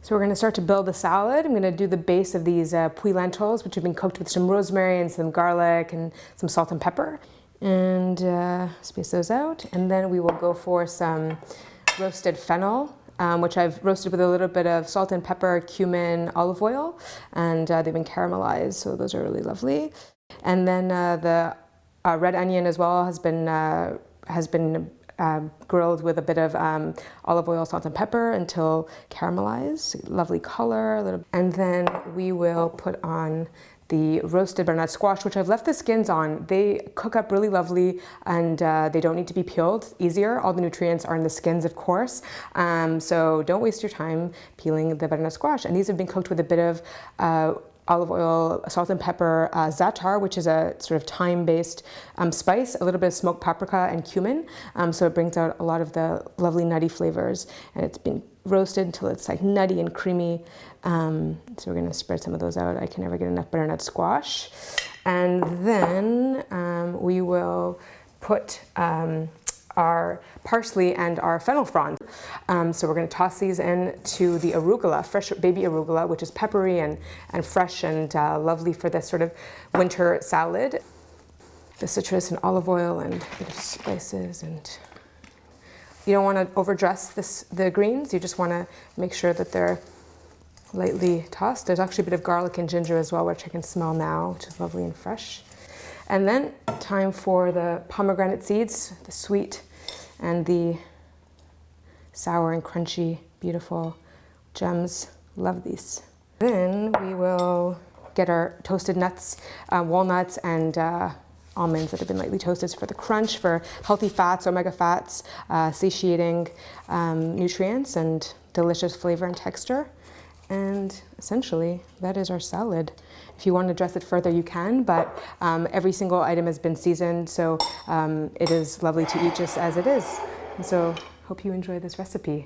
So we're going to start to build the salad. I'm going to do the base of these puy lentils, which have been cooked with some rosemary and some garlic and some salt and pepper. And space those out. And then we will go for some roasted fennel, which I've roasted with a little bit of salt and pepper, cumin, olive oil, and they've been caramelized, so those are really lovely. And then the red onion as well has been grilled with a bit of olive oil, salt and pepper until caramelized. Lovely color. And then we will put on the roasted butternut squash, which I've left the skins on. They cook up really lovely, and they don't need to be peeled. Easier. All the nutrients are in the skins, of course. So don't waste your time peeling the butternut squash. And these have been cooked with a bit of olive oil, salt and pepper, za'atar, which is a sort of thyme-based spice, a little bit of smoked paprika and cumin. So it brings out a lot of the lovely nutty flavors. And it's been roasted until it's like nutty and creamy. So we're gonna spread some of those out. I can never get enough butternut squash. And then we will put our parsley and our fennel fronds. So we're going to toss these in to the arugula, fresh baby arugula, which is peppery and fresh and lovely for this sort of winter salad. The citrus and olive oil and a bit of spices, and you don't want to overdress the greens. You just want to make sure that they're lightly tossed. There's actually a bit of garlic and ginger as well, which I can smell now, which is lovely and fresh. And then time for the pomegranate seeds, the sweet and the sour and crunchy, beautiful gems. Love these. Then we will get our toasted nuts, walnuts and almonds that have been lightly toasted for the crunch, for healthy fats, omega fats, satiating nutrients and delicious flavor and texture. And essentially, that is our salad. If you want to dress it further, you can, but every single item has been seasoned, so it is lovely to eat just as it is. And so, hope you enjoy this recipe.